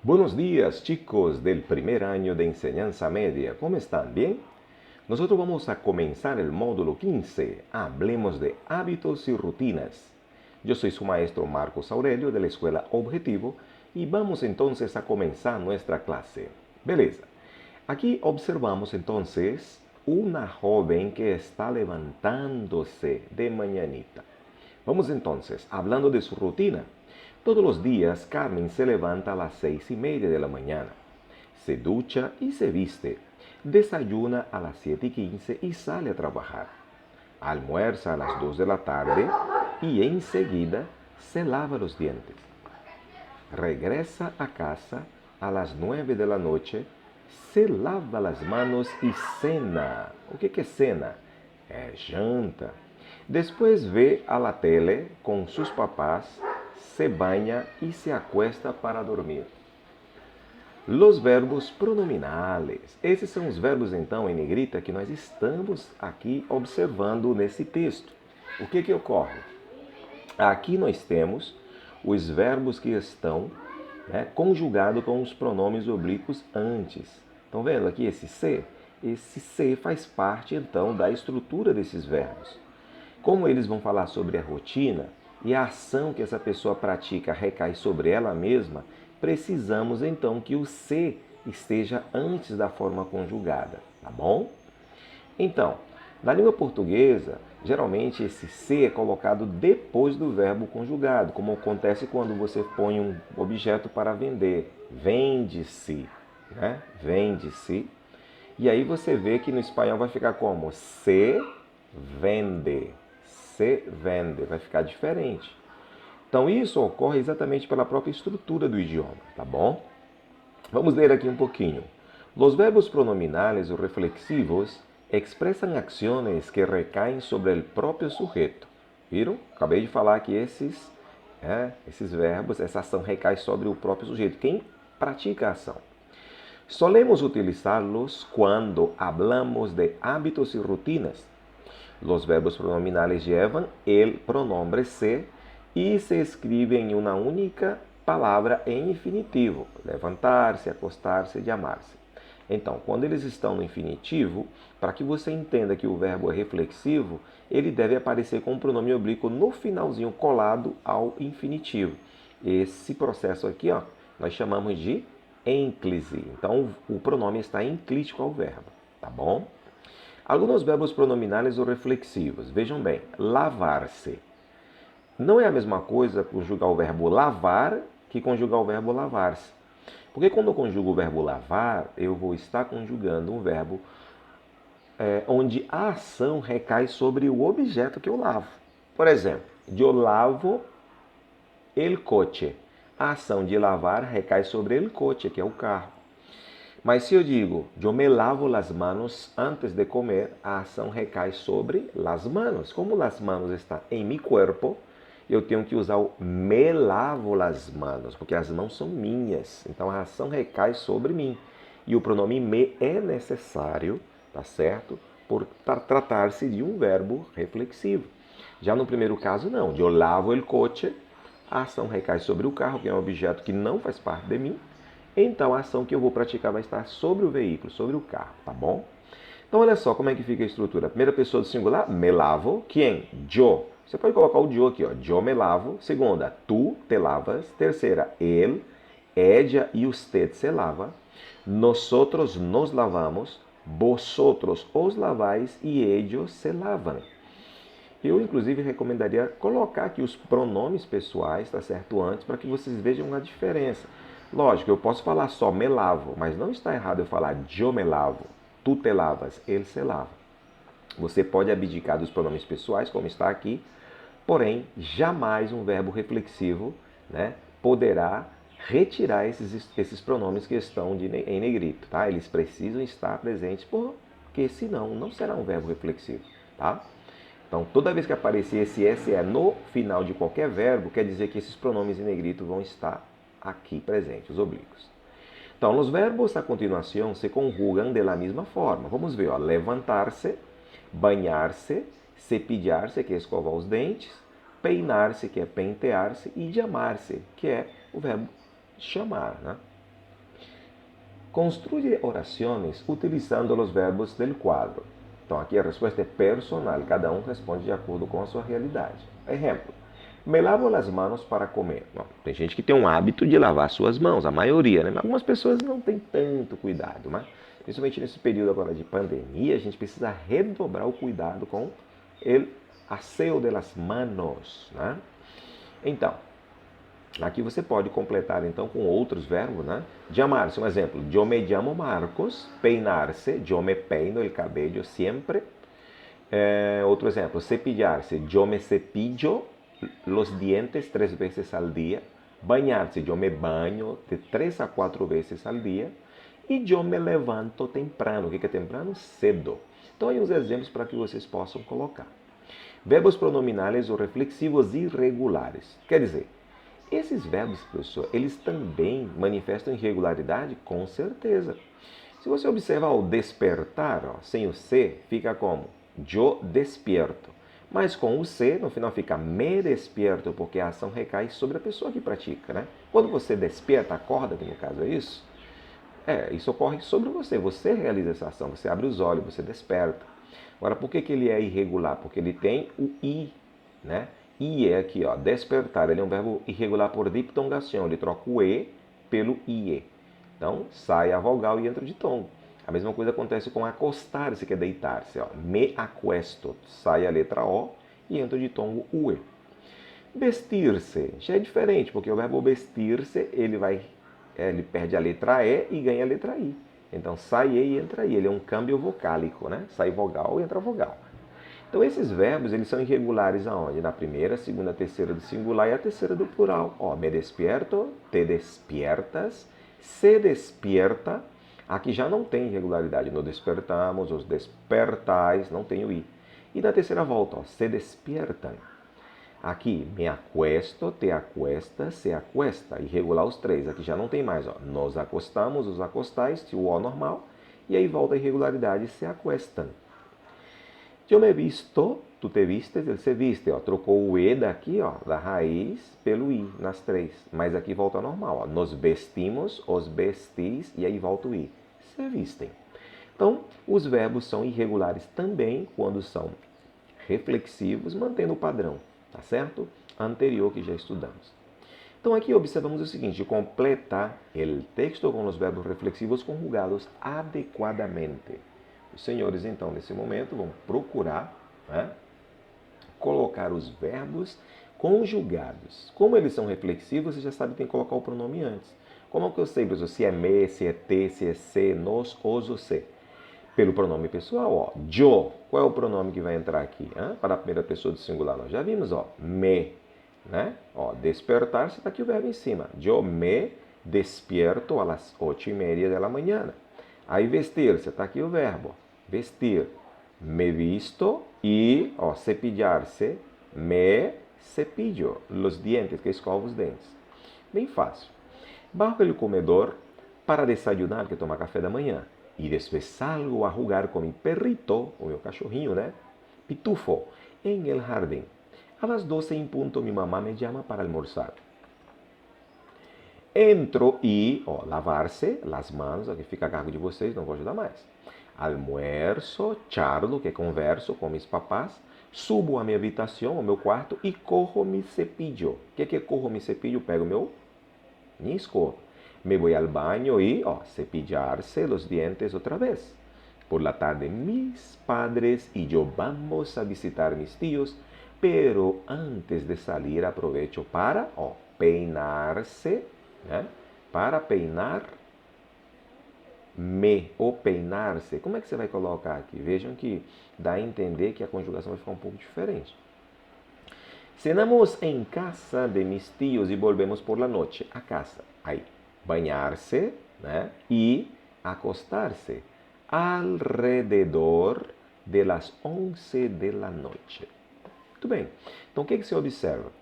Buenos días, chicos del primer año de enseñanza media. ¿Cómo están? ¿Bien? Nosotros vamos a comenzar el módulo 15. Hablemos de hábitos y rutinas. Yo soy su maestro Marcos Aurelio de la Escuela Objetivo y vamos entonces a comenzar nuestra clase. Beleza. Aquí observamos entonces una joven que está levantándose de mañanita. Vamos entonces, hablando de su rutina. Todos los días Carmen se levanta a las 6:30 de la mañana, se ducha y se viste, desayuna a las 7:15 y sale a trabajar, almuerza a las 2 de la tarde y enseguida se lava los dientes. Regresa a casa a las 9 de la noche, se lava las manos y cena. O que é cena? É janta. Después ve a la tele con sus papás, se baña y se acuesta para dormir. Los verbos pronominales. Esses são os verbos, então, em negrita que nós estamos aqui observando nesse texto. O que ocorre? Aqui nós temos os verbos que estão conjugados com os pronomes oblíquos antes. Estão vendo aqui esse C? Esse C faz parte, então, da estrutura desses verbos. Como eles vão falar sobre a rotina e a ação que essa pessoa pratica recai sobre ela mesma, precisamos então que o C esteja antes da forma conjugada, tá bom? Então, na língua portuguesa, geralmente esse C é colocado depois do verbo conjugado, como acontece quando você põe um objeto para vender. Vende-se, né? Vende-se. E aí você vê que no espanhol vai ficar como? Se vende. Se vende. Vai ficar diferente. Então isso ocorre exatamente pela própria estrutura do idioma, tá bom? Vamos ler aqui um pouquinho. Los verbos pronominales o reflexivos expressam ações que recaem sobre o próprio sujeito. Viram? Acabei de falar que esses verbos, essa ação recai sobre o próprio sujeito. Quem pratica a ação? Solemos utilizá-los quando hablamos de hábitos e rutinas. Los verbos pronominales llevan el pronombre se e se escrevem em uma única palavra em infinitivo. Levantar-se, acostar-se, llamar-se. Então, quando eles estão no infinitivo, para que você entenda que o verbo é reflexivo, ele deve aparecer com o pronome oblíquo no finalzinho, colado ao infinitivo. Esse processo aqui, nós chamamos de ênclise. Então, o pronome está enclítico ao verbo, tá bom? Alguns verbos pronominais ou reflexivos. Vejam bem, lavar-se. Não é a mesma coisa conjugar o verbo lavar que conjugar o verbo lavar-se. Porque quando eu conjugo o verbo lavar, eu vou estar conjugando um verbo onde a ação recai sobre o objeto que eu lavo. Por exemplo, eu lavo el coche. A ação de lavar recai sobre el coche, que é o carro. Mas se eu digo, eu me lavo las manos antes de comer, a ação recai sobre las manos. Como las manos está em mi cuerpo, eu tenho que usar o me lavo las manos, porque as mãos são minhas. Então a ação recai sobre mim. E o pronome me é necessário, tá certo? Por tratar-se de um verbo reflexivo. Já no primeiro caso, não. Eu lavo el coche, a ação recai sobre o carro, que é um objeto que não faz parte de mim. Então a ação que eu vou praticar vai estar sobre o veículo, sobre o carro, tá bom? Então olha só como é que fica a estrutura. Primeira pessoa do singular, me lavo. Quem? Yo. Você pode colocar o yo aqui, ó. Yo me lavo. Segunda, tu te lavas. Terceira, él, ella e usted se lava. Nosotros nos lavamos. Vosotros os lavais e ellos se lavam. Eu, inclusive, recomendaria colocar aqui os pronomes pessoais, tá certo? Antes, para que vocês vejam a diferença. Lógico, eu posso falar só me lavo, mas não está errado eu falar yo me lavo, tu te lavas, ele se lava. Você pode abdicar dos pronomes pessoais, como está aqui, porém, jamais um verbo reflexivo poderá retirar esses pronomes que estão em negrito. Tá? Eles precisam estar presentes, porque senão não será um verbo reflexivo. Tá? Então, toda vez que aparecer esse SE no final de qualquer verbo, quer dizer que esses pronomes em negrito vão estar aqui presentes, os oblíquos. Então, os verbos a continuação se conjugam da mesma forma. Vamos ver, levantar-se, banhar-se, cepilhar-se, que é escovar os dentes, peinar-se, que é pentear-se, e chamar-se, que é o verbo chamar, né? Construye orações utilizando os verbos del quadro. Então aqui a resposta é personal, cada um responde de acordo com a sua realidade. Exemplo, me lavo as mãos para comer. Bom, tem gente que tem um hábito de lavar suas mãos, a maioria, né? Algumas pessoas não têm tanto cuidado, mas principalmente nesse período agora de pandemia, a gente precisa redobrar o cuidado com o aseo de las manos, né? Então, aqui você pode completar então com outros verbos, né? Chamar-se, um exemplo, eu me chamo Marcos, peinar-se, eu me peino el cabello siempre. Outro exemplo, cepillar-se, eu me cepillo los dientes 3 veces al día. Bañar-se, eu me banho de 3 a 4 vezes al día. E eu me levanto temprano. O que é temprano? Cedo. Então, aí uns exemplos para que vocês possam colocar. Verbos pronominais ou reflexivos irregulares. Quer dizer, esses verbos, professor, eles também manifestam irregularidade? Com certeza. Se você observar o despertar, ó, sem o C, fica como? Eu despierto. Mas com o C, no final fica me despierto, porque a ação recai sobre a pessoa que pratica, né? Quando você desperta, acorda, que no caso é isso, isso ocorre sobre você. Você realiza essa ação, você abre os olhos, você desperta. Agora, por que ele é irregular? Porque ele tem o I, né? I é aqui, ó, despertar. Ele é um verbo irregular por diptongação. Ele troca o E pelo IE. Então, sai a vogal e entra o ditongo. A mesma coisa acontece com acostar-se, que é deitar-se. Me acuesto. Sai a letra O e entra o ditongo UE. Vestir-se já é diferente, porque o verbo vestir-se, ele perde a letra E e ganha a letra I. Então, sai E e entra I. Ele é um câmbio vocálico, né? Sai vogal e entra vogal. Então, esses verbos, eles são irregulares aonde? Na primeira, segunda, terceira do singular e a terceira do plural. Me despierto, te despiertas, se despierta. Aqui já não tem irregularidade. No despertamos, os despertais, não tem o I. E na terceira volta, se despiertan. Aqui, me acuesto, te acuestas, se acuesta. Irregular os três. Aqui já não tem mais. Nos acostamos, os acostais, o O normal. E aí volta a irregularidade, se acuestan. Eu me visto, tu te vistes, ele se viste. Trocou o E daqui, da raiz, pelo I, nas três. Mas aqui volta ao normal. Nos vestimos, os vestis, e aí volta o I. Se vistem. Então, os verbos são irregulares também quando são reflexivos, mantendo o padrão, tá certo? Anterior que já estudamos. Então, aqui observamos o seguinte: completar o texto com os verbos reflexivos conjugados adequadamente. Os senhores, então, nesse momento, vão procurar, né, colocar os verbos conjugados. Como eles são reflexivos, você já sabe que tem que colocar o pronome antes. Como é que eu sei, professor, se é me, se é te, se é se, nos, os ou se? Pelo pronome pessoal, yo. Qual é o pronome que vai entrar aqui? Para a primeira pessoa do singular, nós já vimos, me. Né? Despertar-se, está aqui o verbo em cima. Yo me despierto a las 8:30 da manhã. Aí vestir-se, está aqui o verbo. Vestir. Me visto e, cepillar-se, me cepillo los dientes, que escova os dentes. Bem fácil. Bajo pelo comedor para desayunar, que é tomar café da manhã. E depois salgo a jugar com mi perrito, o meu cachorrinho, né? Pitufo, en el jardín. A las 12 en punto, mi mamá me llama para almorzar. Entro e, lavar-se, las manos, aqui fica a cargo de vocês, não vou ajudar mais. Almuerzo, charlo, que é converso com mis papás. Subo a minha habitação, ao meu quarto, e corro mi cepillo. O que é corro mi cepillo? Pego minha escova. Me voy al baño y cepillarse los dientes otra vez. Por la tarde, mis padres y yo vamos a visitar mis tíos, pero antes de salir aprovecho para peinarse, né? Para peinar ou peinar-se. Como é que você vai colocar aqui? Vejam que dá a entender que a conjugação vai ficar um pouco diferente. Cenamos en casa de mis tíos y volvemos por la noche a casa. Aí, banhar-se, né? E acostar-se alrededor de las 11 de la noche. Muito bem. Então, o que você observa?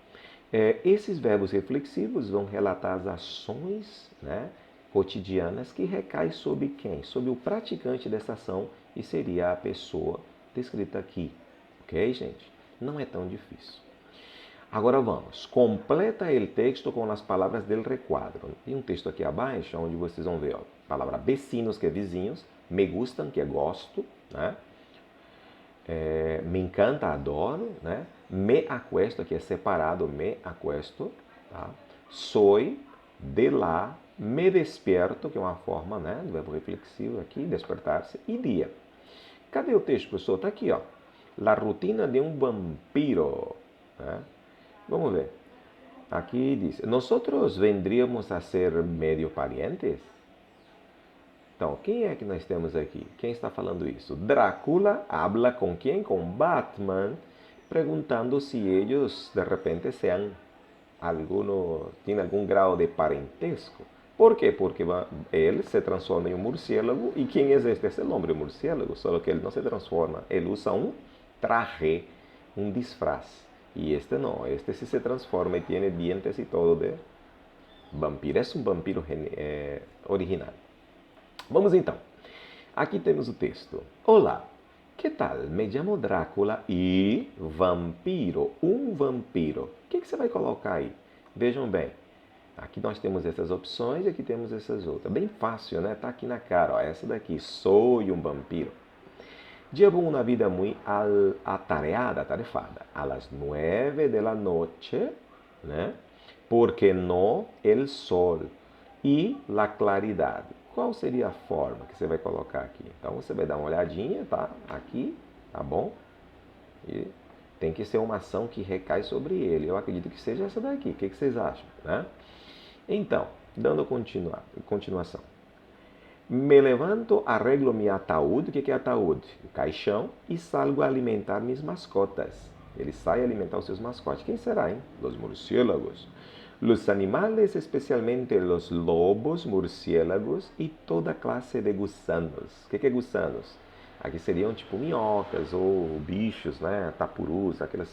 Esses verbos reflexivos vão relatar as ações, né, cotidianas que recaem sobre quem? Sobre o praticante dessa ação, e seria a pessoa descrita aqui. Ok, gente? Não é tão difícil. Agora vamos, completa o texto com as palavras del requadro. Tem um texto aqui abaixo onde vocês vão ver, ó, a palavra vecinos, que é vizinhos, me gustan, que é gosto, né? Me encanta, adoro, né? Me acuesto, que é separado, me acuesto, tá? Soy, de lá, me despierto, que é uma forma, né, do verbo reflexivo aqui, despertar-se, e dia. Cadê o texto, professor? Está aqui, ó. La rutina de um vampiro, né? Vamos ver. Aqui diz, nosotros vendríamos a ser medio parientes? Então, quem é que nós temos aqui? Quem está falando isso? Drácula habla com quem? Com Batman, perguntando se eles, de repente, têm algum grau de parentesco. ¿Por quê? Porque ele se transforma em um murciélago. E quem é este? É o homem murciélago, só que ele não se transforma. Ele usa um traje, um disfraz. E este não, este sí se transforma e tem dientes e todo de vampiro. É um vampiro original. Vamos então. Aqui temos o texto. Olá, que tal? Me chamo Drácula e vampiro, um vampiro. O que você vai colocar aí? Vejam bem. Aqui nós temos essas opções e aqui temos essas outras. Bem fácil, né? Tá aqui na cara, ó. Essa daqui, sou um vampiro. Llevo una vida muy atareada, atarefada. A las 9 de la noche, né? Porque no el sol e la claridad. Qual seria a forma que você vai colocar aqui? Então você vai dar uma olhadinha, tá? Aqui, tá bom? E tem que ser uma ação que recai sobre ele. Eu acredito que seja essa daqui. O que vocês acham, né? Então, dando continuação. Me levanto, arreglo mi ataúd. O que é ataúd? O caixão. E salgo a alimentar mis mascotas. Ele sai a alimentar os seus mascotes. Quem será, hein? Los murciélagos. Los animales, especialmente los lobos, murciélagos e toda classe de gusanos. O que é gusanos? Aqui seriam tipo minhocas ou bichos, né? Tapurus, aquelas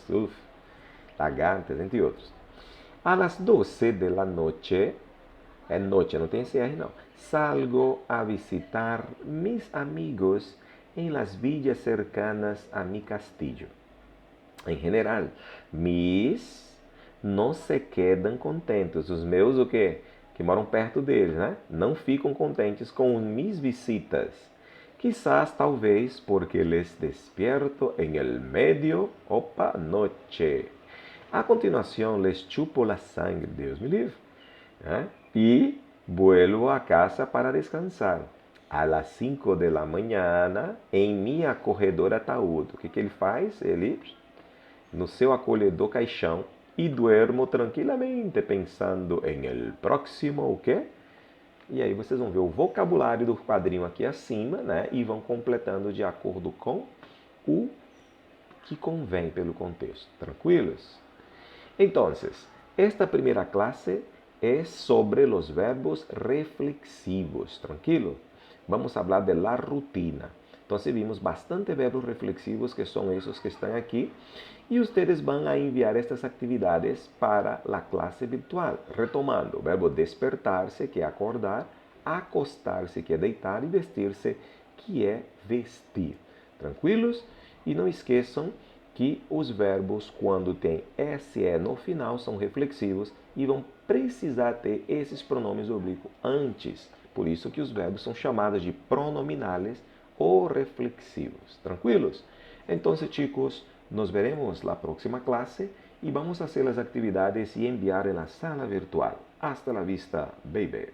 lagartas, entre outros. A las 12 de la noche, é noite, não tem CR não. Salgo a visitar mis amigos em las villas cercanas a mi castillo. Em geral, mis não se quedam contentes. Os meus, o quê? Que moram perto deles, né? Não ficam contentes com mis visitas. Quizás, talvez, porque les despierto en el medio, noche. A continuação, les chupo la sangre, Deus me livre. Né? E vuelvo a casa para descansar. A las 5 de la mañana, em mi acolhedor ataúd. O que ele faz? Ele, no seu acolhedor caixão, e duermo tranquilamente pensando em el próximo o quê? E aí vocês vão ver o vocabulário do quadrinho aqui acima, né? E vão completando de acordo com o que convém pelo contexto. Tranquilos? Então, esta primeira classe é sobre os verbos reflexivos. Tranquilo? Vamos falar de la rutina. Então, vimos bastante verbos reflexivos, que são esses que estão aqui. E vocês vão a enviar estas atividades para a classe virtual. Retomando, o verbo despertar-se, que é acordar, acostar-se, que é deitar, e vestir-se, que é vestir. Tranquilos? E não esqueçam que os verbos, quando tem SE no final, são reflexivos e vão precisar ter esses pronomes oblíquos antes. Por isso que os verbos são chamados de pronominales ou reflexivos. Tranquilos? Então, chicos, nos veremos na próxima classe e vamos fazer as atividades e enviar na sala virtual. Hasta la vista, baby!